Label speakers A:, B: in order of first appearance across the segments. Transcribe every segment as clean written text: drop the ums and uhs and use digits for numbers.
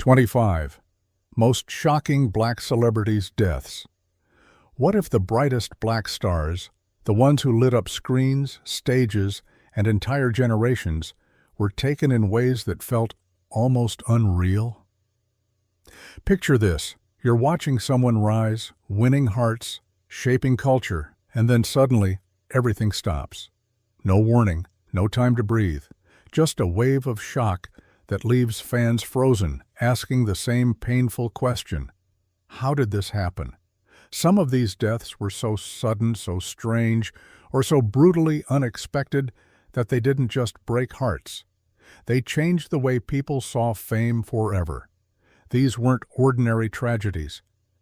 A: 25. Most shocking black celebrities' deaths. What if the brightest black stars, the ones who lit up screens, stages, and entire generations, were taken in ways that felt almost unreal? Picture this. You're watching someone rise, winning hearts, shaping culture, and then suddenly, everything stops. No warning, no time to breathe, just a wave of shock that leaves fans frozen, asking the same painful question. How did this happen? Some of these deaths were so sudden, so strange, or so brutally unexpected that they didn't just break hearts. They changed the way people saw fame forever. These weren't ordinary tragedies.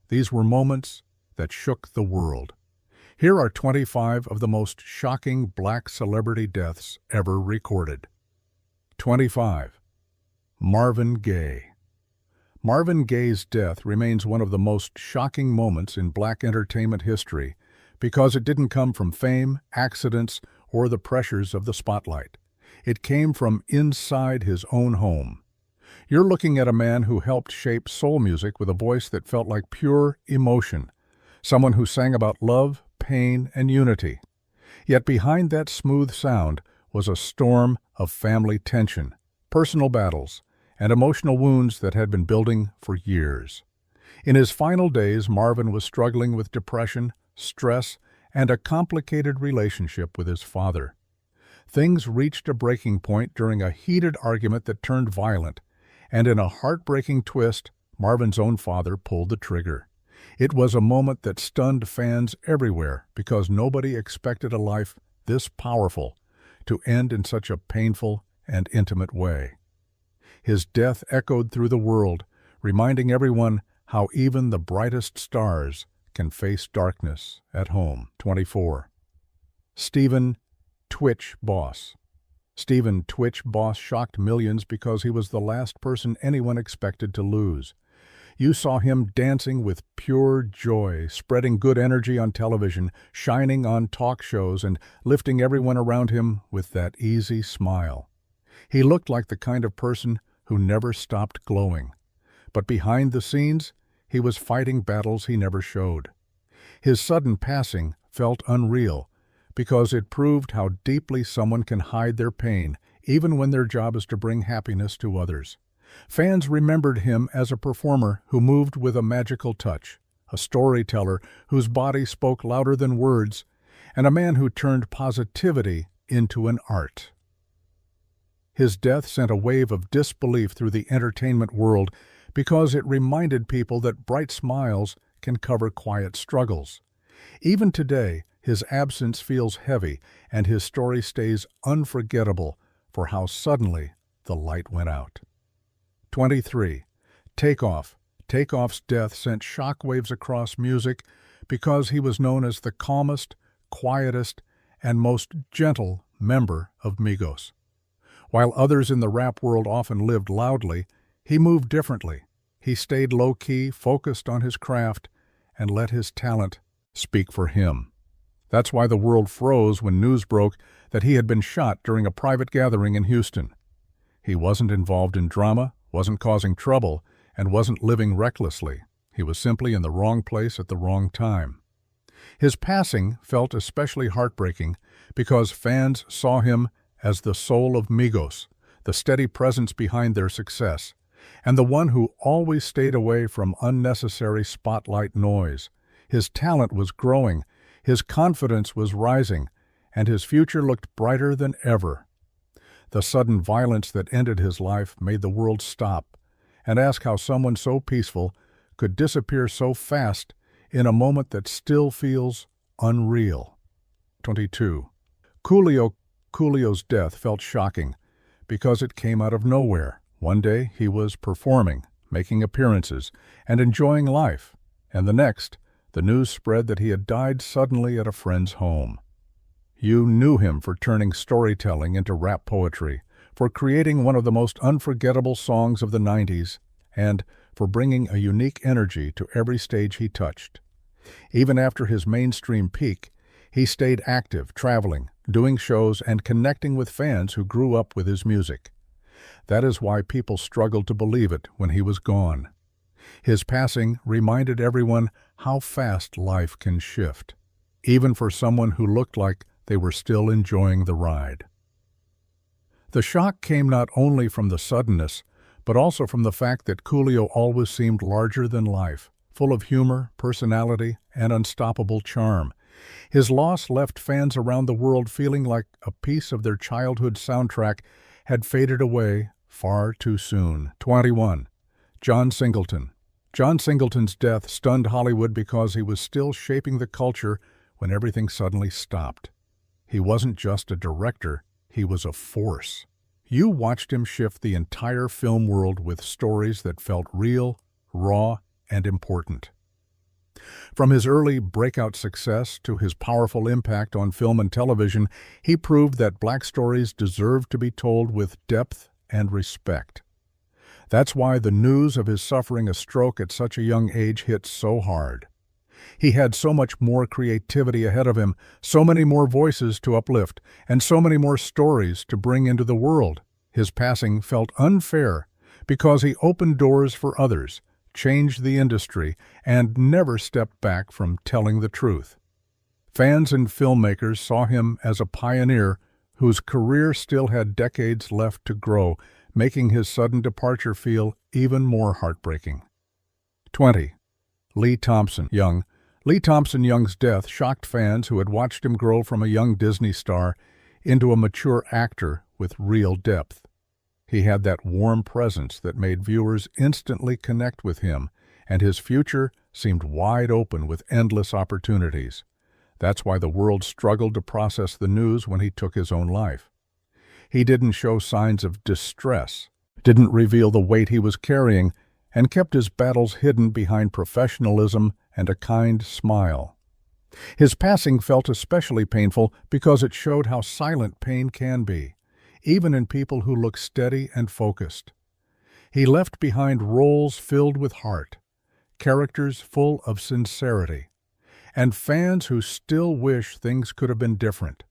A: These were moments that shook the world. Here are 25 of the most shocking black celebrity deaths ever recorded. 25. Marvin Gaye. Marvin Gaye's death remains one of the most shocking moments in black entertainment history because it didn't come from fame, accidents, or the pressures of the spotlight. It came from inside his own home. You're looking at a man who helped shape soul music with a voice that felt like pure emotion, someone who sang about love, pain, and unity. Yet behind that smooth sound was a storm of family tension, personal battles, and emotional wounds that had been building for years. In his final days, Marvin was struggling with depression, stress, and a complicated relationship with his father. Things reached a breaking point during a heated argument that turned violent, and in a heartbreaking twist, Marvin's own father pulled the trigger. It was a moment that stunned fans everywhere because nobody expected a life this powerful to end in such a painful and intimate way. His death echoed through the world, reminding everyone how even the brightest stars can face darkness at home. 24. Stephen Twitch Boss. Stephen Twitch Boss shocked millions because he was the last person anyone expected to lose. You saw him dancing with pure joy, spreading good energy on television, shining on talk shows, and lifting everyone around him with that easy smile. He looked like the kind of person who never stopped glowing. But behind the scenes, he was fighting battles he never showed. His sudden passing felt unreal because it proved how deeply someone can hide their pain, even when their job is to bring happiness to others. Fans remembered him as a performer who moved with a magical touch, a storyteller whose body spoke louder than words, and a man who turned positivity into an art. His death sent a wave of disbelief through the entertainment world because it reminded people that bright smiles can cover quiet struggles. Even today, his absence feels heavy, and his story stays unforgettable for how suddenly the light went out. 23. Takeoff. Takeoff's death sent shockwaves across music because he was known as the calmest, quietest, and most gentle member of Migos. While others in the rap world often lived loudly, he moved differently. He stayed low-key, focused on his craft, and let his talent speak for him. That's why the world froze when news broke that he had been shot during a private gathering in Houston. He wasn't involved in drama, wasn't causing trouble, and wasn't living recklessly. He was simply in the wrong place at the wrong time. His passing felt especially heartbreaking because fans saw him as the soul of Migos, the steady presence behind their success, and the one who always stayed away from unnecessary spotlight noise. His talent was growing, his confidence was rising, and his future looked brighter than ever. The sudden violence that ended his life made the world stop and ask how someone so peaceful could disappear so fast in a moment that still feels unreal. 22. Coolio's death felt shocking because it came out of nowhere. One day he was performing, making appearances, and enjoying life, and the next, the news spread that he had died suddenly at a friend's home. You knew him for turning storytelling into rap poetry, for creating one of the most unforgettable songs of the 90s, and for bringing a unique energy to every stage he touched. Even after his mainstream peak, he stayed active, traveling, doing shows, and connecting with fans who grew up with his music. That is why people struggled to believe it when he was gone. His passing reminded everyone how fast life can shift, even for someone who looked like they were still enjoying the ride. The shock came not only from the suddenness, but also from the fact that Coolio always seemed larger than life, full of humor, personality, and unstoppable charm. His loss left fans around the world feeling like a piece of their childhood soundtrack had faded away far too soon. 21. John Singleton. John Singleton's death stunned Hollywood because he was still shaping the culture when everything suddenly stopped. He wasn't just a director, he was a force. You watched him shift the entire film world with stories that felt real, raw, and important. From his early breakout success to his powerful impact on film and television, he proved that black stories deserved to be told with depth and respect. That's why the news of his suffering a stroke at such a young age hit so hard. He had so much more creativity ahead of him, so many more voices to uplift, and so many more stories to bring into the world. His passing felt unfair because he opened doors for others, changed the industry, and never stepped back from telling the truth. Fans and filmmakers saw him as a pioneer whose career still had decades left to grow, making his sudden departure feel even more heartbreaking. 20. Lee Thompson Young. Lee Thompson Young's death shocked fans who had watched him grow from a young Disney star into a mature actor with real depth. He had that warm presence that made viewers instantly connect with him, and his future seemed wide open with endless opportunities. That's why the world struggled to process the news when he took his own life. He didn't show signs of distress, didn't reveal the weight he was carrying, and kept his battles hidden behind professionalism and a kind smile. His passing felt especially painful because it showed how silent pain can be, even in people who look steady and focused. He left behind roles filled with heart, characters full of sincerity, and fans who still wish things could have been different.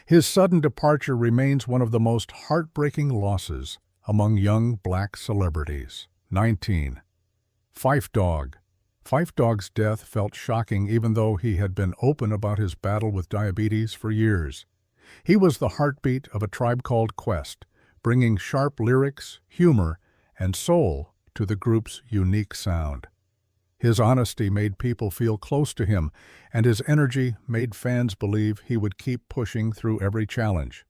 A: His sudden departure remains one of the most heartbreaking losses among young black celebrities. 19. Phife Dawg. Phife Dawg's death felt shocking even though he had been open about his battle with diabetes for years. He was the heartbeat of A Tribe Called Quest, bringing sharp lyrics, humor, and soul to the group's unique sound. His honesty made people feel close to him, and his energy made fans believe he would keep pushing through every challenge.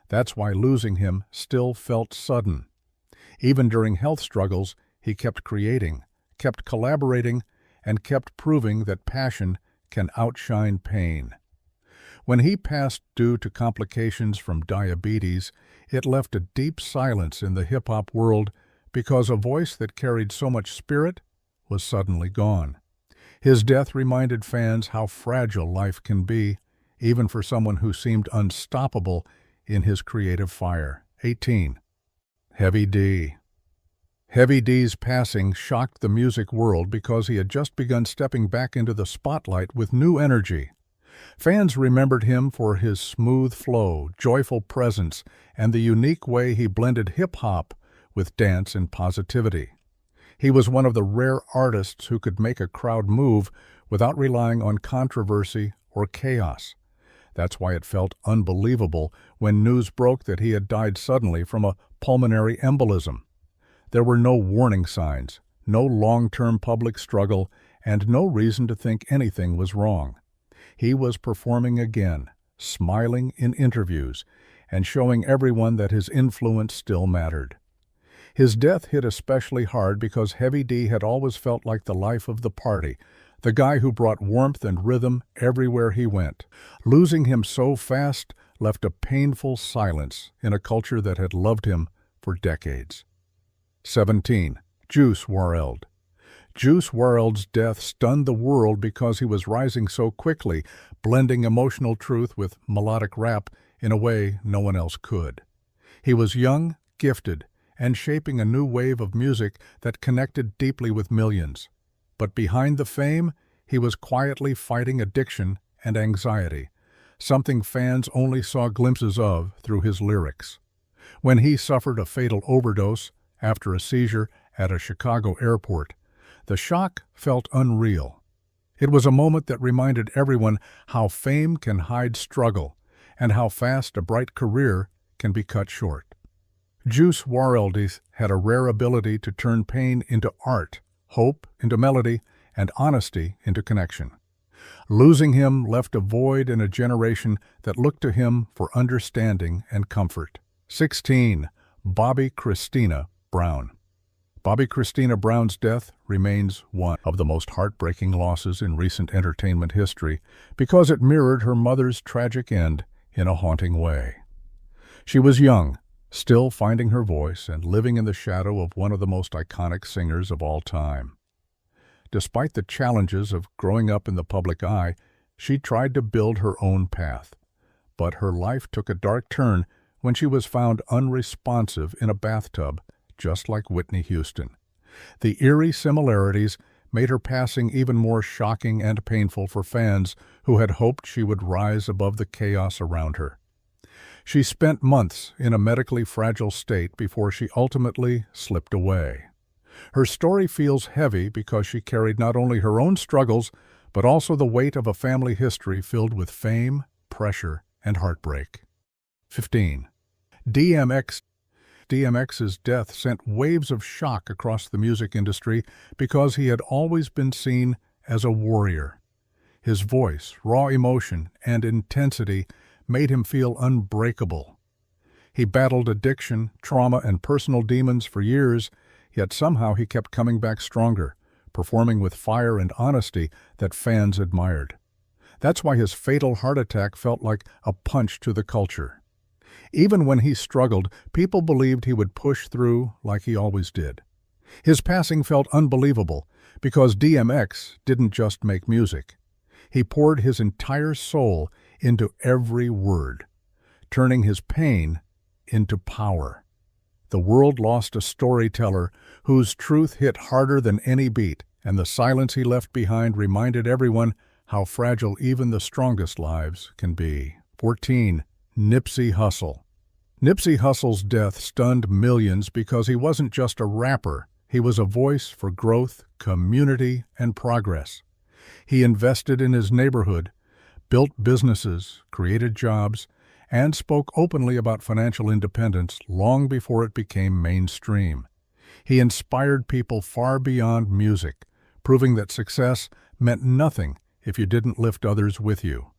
A: That's why losing him still felt sudden. Even during health struggles, he kept creating, kept collaborating, and kept proving that passion can outshine pain. When he passed due to complications from diabetes, it left a deep silence in the hip-hop world because a voice that carried so much spirit was suddenly gone. His death reminded fans how fragile life can be, even for someone who seemed unstoppable in his creative fire. 18. Heavy D. Heavy D's passing shocked the music world because he had just begun stepping back into the spotlight with new energy. Fans remembered him for his smooth flow, joyful presence, and the unique way he blended hip-hop with dance and positivity. He was one of the rare artists who could make a crowd move without relying on controversy or chaos. That's why it felt unbelievable when news broke that he had died suddenly from a pulmonary embolism. There were no warning signs, no long-term public struggle, and no reason to think anything was wrong. He was performing again, smiling in interviews, and showing everyone that his influence still mattered. His death hit especially hard because Heavy D had always felt like the life of the party, the guy who brought warmth and rhythm everywhere he went. Losing him so fast left a painful silence in a culture that had loved him for decades. 17. Juice WRLD. Juice WRLD's death stunned the world because he was rising so quickly, blending emotional truth with melodic rap in a way no one else could. He was young, gifted, and shaping a new wave of music that connected deeply with millions. But behind the fame, he was quietly fighting addiction and anxiety, something fans only saw glimpses of through his lyrics. when he suffered a fatal overdose after a seizure at a Chicago airport. The shock felt unreal. It was a moment that reminded everyone how fame can hide struggle and how fast a bright career can be cut short. Juice WRLD had a rare ability to turn pain into art, hope into melody, and honesty into connection. Losing him left a void in a generation that looked to him for understanding and comfort. 16. Bobby Christina Brown. Bobby Christina Brown's death remains one of the most heartbreaking losses in recent entertainment history because it mirrored her mother's tragic end in a haunting way. She was young, still finding her voice and living in the shadow of one of the most iconic singers of all time. Despite the challenges of growing up in the public eye, she tried to build her own path. But her life took a dark turn when she was found unresponsive in a bathtub, just like Whitney Houston. The eerie similarities made her passing even more shocking and painful for fans who had hoped she would rise above the chaos around her. She spent months in a medically fragile state before she ultimately slipped away. Her story feels heavy because she carried not only her own struggles, but also the weight of a family history filled with fame, pressure, and heartbreak. 15. DMX. DMX's death sent waves of shock across the music industry because he had always been seen as a warrior. His voice, raw emotion, and intensity made him feel unbreakable. He battled addiction, trauma, and personal demons for years, yet somehow he kept coming back stronger, performing with fire and honesty that fans admired. That's why his fatal heart attack felt like a punch to the culture. Even when he struggled, people believed he would push through like he always did. His passing felt unbelievable because DMX didn't just make music. He poured his entire soul into every word, turning his pain into power. The world lost a storyteller whose truth hit harder than any beat, and the silence he left behind reminded everyone how fragile even the strongest lives can be. 14. Nipsey Hussle. Nipsey Hussle's death stunned millions because he wasn't just a rapper, he was a voice for growth, community, and progress. He invested in his neighborhood, built businesses, created jobs, and spoke openly about financial independence long before it became mainstream. He inspired people far beyond music, proving that success meant nothing if you didn't lift others with you.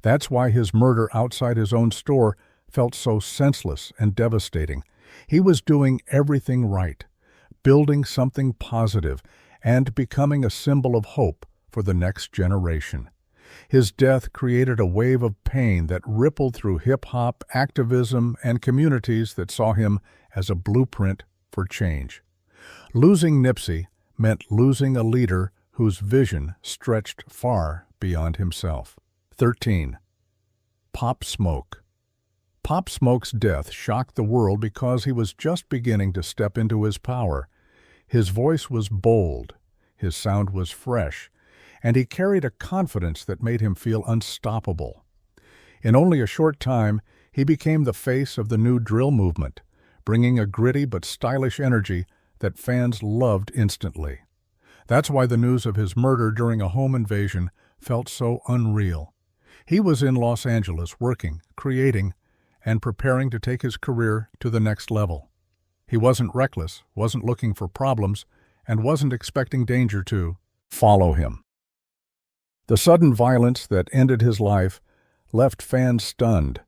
A: That's why his murder outside his own store felt so senseless and devastating. He was doing everything right, building something positive, and becoming a symbol of hope for the next generation. His death created a wave of pain that rippled through hip-hop, activism, and communities that saw him as a blueprint for change. Losing Nipsey meant losing a leader whose vision stretched far beyond himself. 13. Pop Smoke. Pop Smoke's death shocked the world because he was just beginning to step into his power. His voice was bold, his sound was fresh, and he carried a confidence that made him feel unstoppable. In only a short time, he became the face of the new drill movement, bringing a gritty but stylish energy that fans loved instantly. That's why the news of his murder during a home invasion felt so unreal. He was in Los Angeles working, creating, and preparing to take his career to the next level. He wasn't reckless, wasn't looking for problems, and wasn't expecting danger to follow him. The sudden violence that ended his life left fans stunned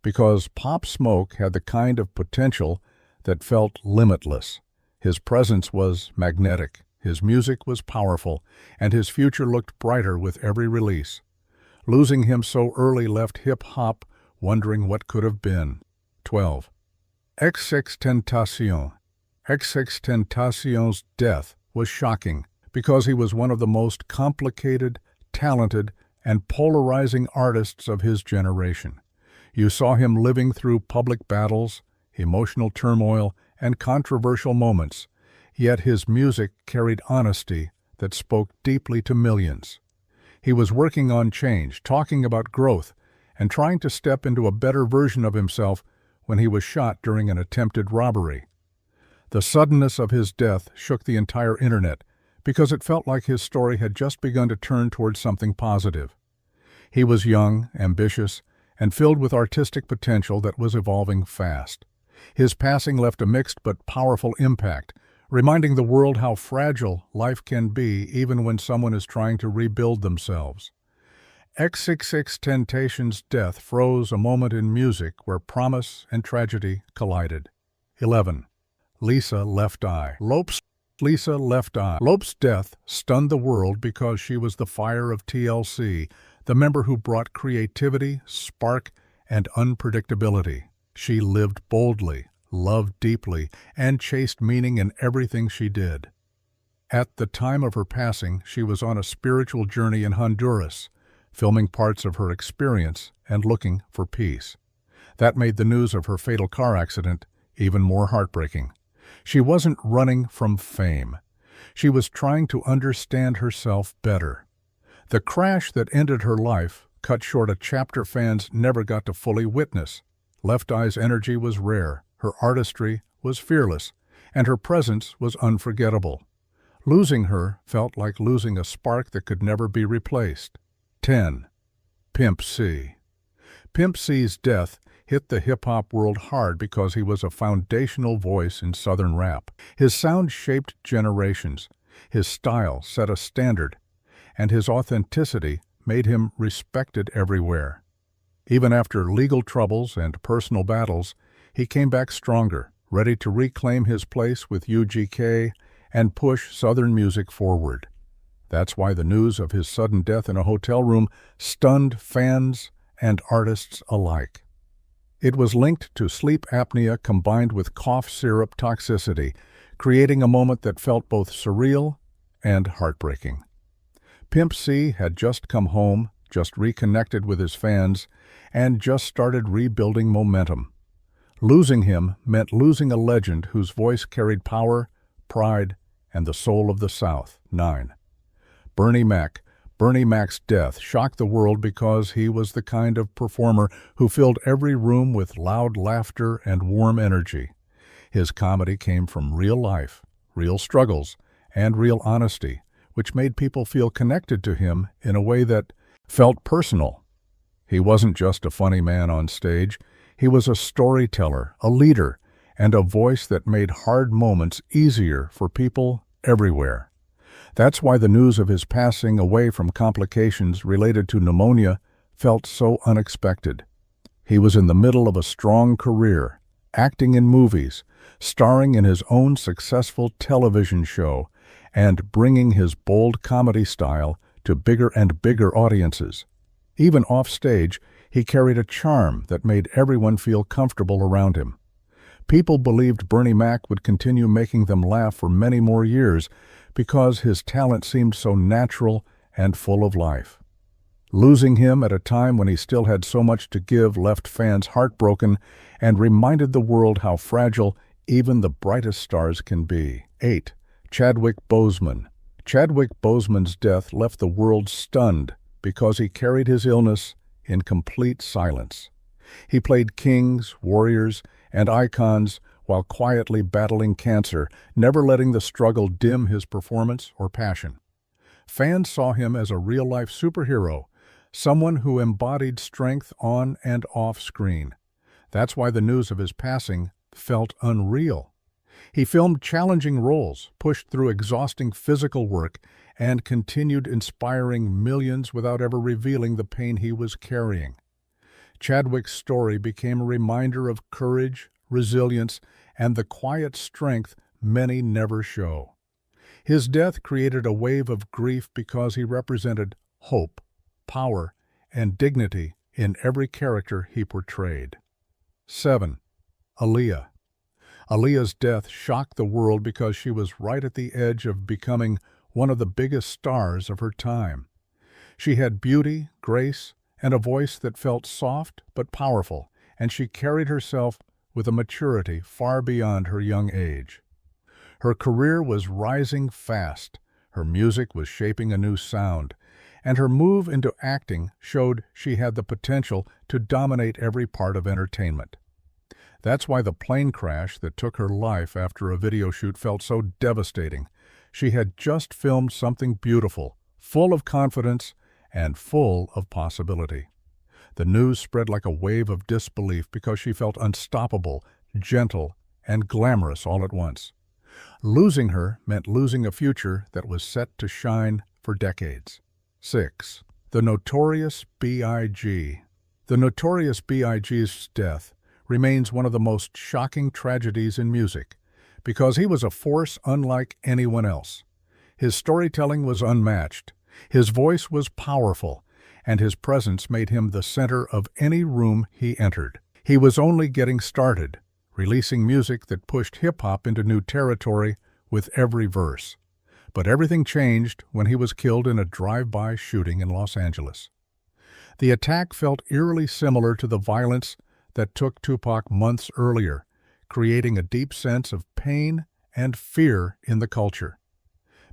A: because Pop Smoke had the kind of potential that felt limitless. His presence was magnetic, his music was powerful, and his future looked brighter with every release. Losing him so early left hip-hop wondering what could have been. 12. XXXTentacion. XXXTentacion's death was shocking because he was one of the most complicated, talented, and polarizing artists of his generation. You saw him living through public battles, emotional turmoil, and controversial moments, yet his music carried honesty that spoke deeply to millions. He was working on change, talking about growth, and trying to step into a better version of himself when he was shot during an attempted robbery. The suddenness of his death shook the entire internet because it felt like his story had just begun to turn towards something positive. He was young, ambitious, and filled with artistic potential that was evolving fast. His passing left a mixed but powerful impact, reminding the world how fragile life can be even when someone is trying to rebuild themselves. XXXTentacion's death froze a moment in music where promise and tragedy collided. 11. Lisa Left Eye. Lisa Left Eye. Lope's death stunned the world because she was the fire of TLC, the member who brought creativity, spark, and unpredictability. She lived boldly, loved deeply, and chased meaning in everything she did. At the time of her passing, she was on a spiritual journey in Honduras, filming parts of her experience and looking for peace. That made the news of her fatal car accident even more heartbreaking. She wasn't running from fame. She was trying to understand herself better. The crash that ended her life cut short a chapter fans never got to fully witness. Left Eye's energy was rare, her artistry was fearless, and her presence was unforgettable. Losing her felt like losing a spark that could never be replaced. 10. Pimp C. Pimp C's death hit the hip-hop world hard because he was a foundational voice in Southern rap. His sound shaped generations, his style set a standard, and his authenticity made him respected everywhere. Even after legal troubles and personal battles, he came back stronger, ready to reclaim his place with UGK and push Southern music forward. That's why the news of his sudden death in a hotel room stunned fans and artists alike. It was linked to sleep apnea combined with cough syrup toxicity, creating a moment that felt both surreal and heartbreaking. Pimp C had just come home, just reconnected with his fans, and just started rebuilding momentum. Losing him meant losing a legend whose voice carried power, pride, and the soul of the South. 9. Bernie Mac. Bernie Mac's death shocked the world because he was the kind of performer who filled every room with loud laughter and warm energy. His comedy came from real life, real struggles, and real honesty, which made people feel connected to him in a way that felt personal. He wasn't just a funny man on stage. He was a storyteller, a leader, and a voice that made hard moments easier for people everywhere. That's why the news of his passing away from complications related to pneumonia felt so unexpected. He was in the middle of a strong career, acting in movies, starring in his own successful television show, and bringing his bold comedy style to bigger and bigger audiences. Even off-stage, he carried a charm that made everyone feel comfortable around him. People believed Bernie Mac would continue making them laugh for many more years because his talent seemed so natural and full of life. Losing him at a time when he still had so much to give left fans heartbroken and reminded the world how fragile even the brightest stars can be. 8. Chadwick Boseman. Chadwick Boseman's death left the world stunned because he carried his illness in complete silence. He played kings, warriors, and icons while quietly battling cancer, never letting the struggle dim his performance or passion. Fans saw him as a real-life superhero, someone who embodied strength on and off screen. That's why the news of his passing felt unreal. He filmed challenging roles, pushed through exhausting physical work, and continued inspiring millions without ever revealing the pain he was carrying. Chadwick's story became a reminder of courage, resilience, and the quiet strength many never show. His death created a wave of grief because he represented hope, power, and dignity in every character he portrayed. 7. Aaliyah. Aaliyah's death shocked the world because she was right at the edge of becoming one of the biggest stars of her time. She had beauty, grace, and a voice that felt soft but powerful, and she carried herself with a maturity far beyond her young age. Her career was rising fast, her music was shaping a new sound, and her move into acting showed she had the potential to dominate every part of entertainment. That's why the plane crash that took her life after a video shoot felt so devastating. She had just filmed something beautiful, full of confidence and full of possibility. The news spread like a wave of disbelief because she felt unstoppable, gentle, and glamorous all at once. Losing her meant losing a future that was set to shine for decades. 6. The Notorious B.I.G. The Notorious B.I.G.'s death remains one of the most shocking tragedies in music because he was a force unlike anyone else. His storytelling was unmatched, his voice was powerful, and his presence made him the center of any room he entered. He was only getting started, releasing music that pushed hip-hop into new territory with every verse. But everything changed when he was killed in a drive-by shooting in Los Angeles. The attack felt eerily similar to the violence that took Tupac months earlier, creating a deep sense of pain and fear in the culture.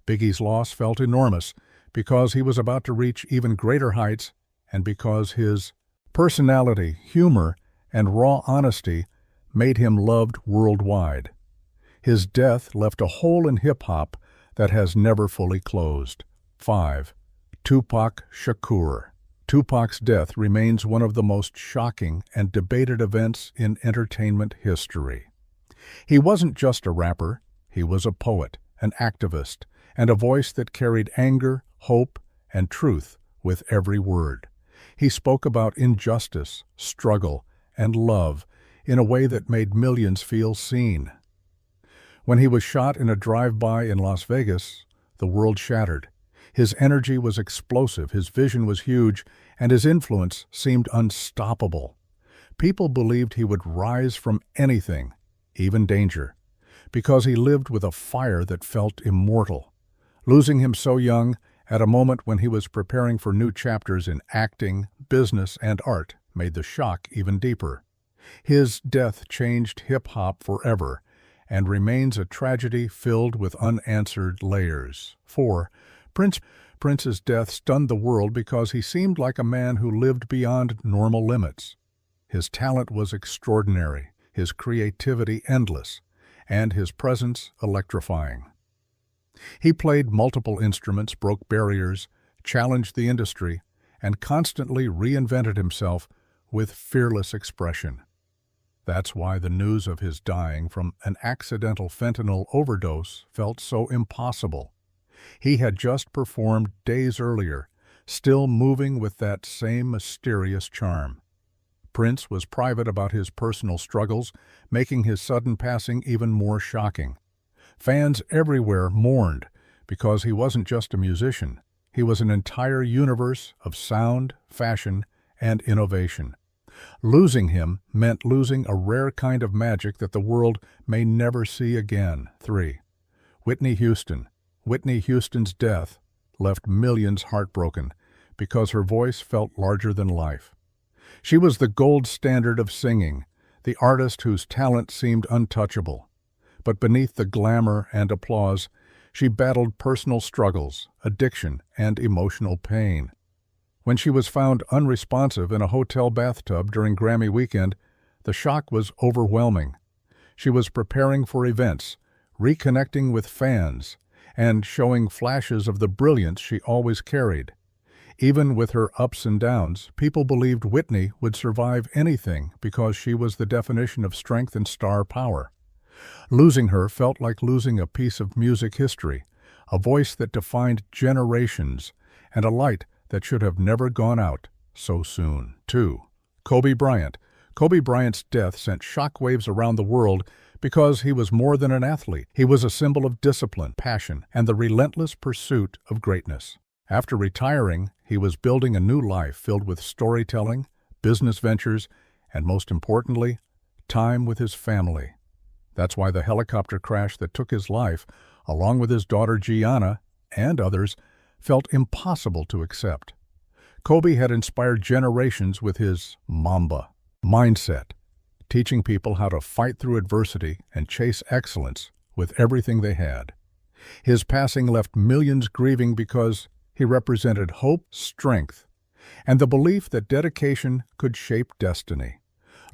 A: Biggie's loss felt enormous because he was about to reach even greater heights and because his personality, humor, and raw honesty made him loved worldwide. His death left a hole in hip-hop that has never fully closed. 5. Tupac Shakur. Tupac's death remains one of the most shocking and debated events in entertainment history. He wasn't just a rapper, he was a poet, an activist, and a voice that carried anger, hope, and truth with every word. He spoke about injustice, struggle, and love in a way that made millions feel seen. When he was shot in a drive-by in Las Vegas, the world shattered. His energy was explosive, his vision was huge, and his influence seemed unstoppable. People believed he would rise from anything, even danger, because he lived with a fire that felt immortal. Losing him so young, at a moment when he was preparing for new chapters in acting, business, and art, made the shock even deeper. His death changed hip-hop forever and remains a tragedy filled with unanswered layers. 4. Prince's death stunned the world because he seemed like a man who lived beyond normal limits. His talent was extraordinary, his creativity endless, and his presence electrifying. He played multiple instruments, broke barriers, challenged the industry, and constantly reinvented himself with fearless expression. That's why the news of his dying from an accidental fentanyl overdose felt so impossible. He had just performed days earlier, still moving with that same mysterious charm. Prince was private about his personal struggles, making his sudden passing even more shocking. Fans everywhere mourned because he wasn't just a musician. He was an entire universe of sound, fashion, and innovation. Losing him meant losing a rare kind of magic that the world may never see again. 3. Whitney Houston. Whitney Houston's death left millions heartbroken because her voice felt larger than life. She was the gold standard of singing, the artist whose talent seemed untouchable. But beneath the glamour and applause, she battled personal struggles, addiction, and emotional pain. When she was found unresponsive in a hotel bathtub during Grammy weekend, the shock was overwhelming. She was preparing for events, reconnecting with fans, and showing flashes of the brilliance she always carried. Even with her ups and downs, people believed Whitney would survive anything because she was the definition of strength and star power. Losing her felt like losing a piece of music history, a voice that defined generations, and a light that should have never gone out so soon. 2. Kobe Bryant. Kobe Bryant's death sent shockwaves around the world because he was more than an athlete. He was a symbol of discipline, passion, and the relentless pursuit of greatness. After retiring, he was building a new life filled with storytelling, business ventures, and most importantly, time with his family. That's why the helicopter crash that took his life, along with his daughter Gianna and others, felt impossible to accept. Kobe had inspired generations with his Mamba mindset, teaching people how to fight through adversity and chase excellence with everything they had. His passing left millions grieving because he represented hope, strength, and the belief that dedication could shape destiny.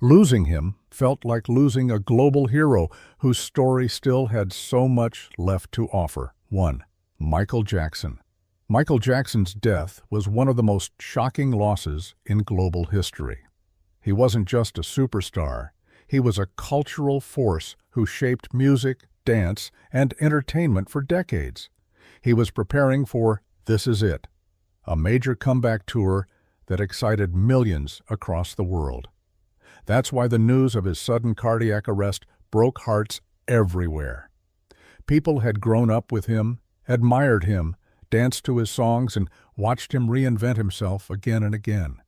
A: Losing him felt like losing a global hero whose story still had so much left to offer. 1. Michael Jackson. Michael Jackson's death was one of the most shocking losses in global history. He wasn't just a superstar. He was a cultural force who shaped music, dance, and entertainment for decades. He was preparing for This Is It, a major comeback tour that excited millions across the world. That's why the news of his sudden cardiac arrest broke hearts everywhere. People had grown up with him, admired him, danced to his songs, and watched him reinvent himself again and again.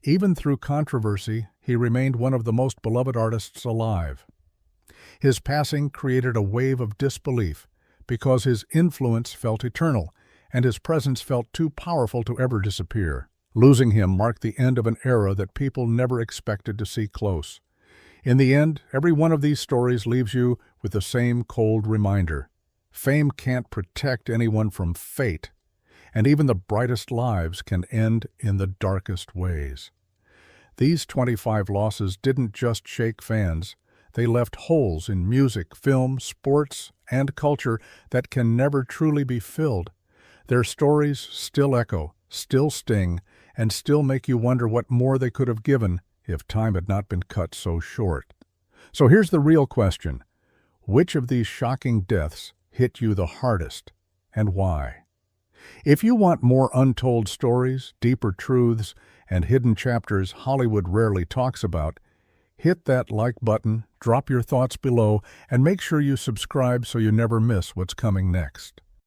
A: Even through controversy, he remained one of the most beloved artists alive. His passing created a wave of disbelief because his influence felt eternal and his presence felt too powerful to ever disappear. Losing him marked the end of an era that people never expected to see close. In the end, every one of these stories leaves you with the same cold reminder. Fame can't protect anyone from fate, and even the brightest lives can end in the darkest ways. These 25 losses didn't just shake fans. They left holes in music, film, sports, and culture that can never truly be filled. Their stories still echo, still sting, and still make you wonder what more they could have given if time had not been cut so short. So here's the real question. Which of these shocking deaths hit you the hardest, and why? If you want more untold stories, deeper truths, and hidden chapters Hollywood rarely talks about, hit that like button, drop your thoughts below, and make sure you subscribe so you never miss what's coming next.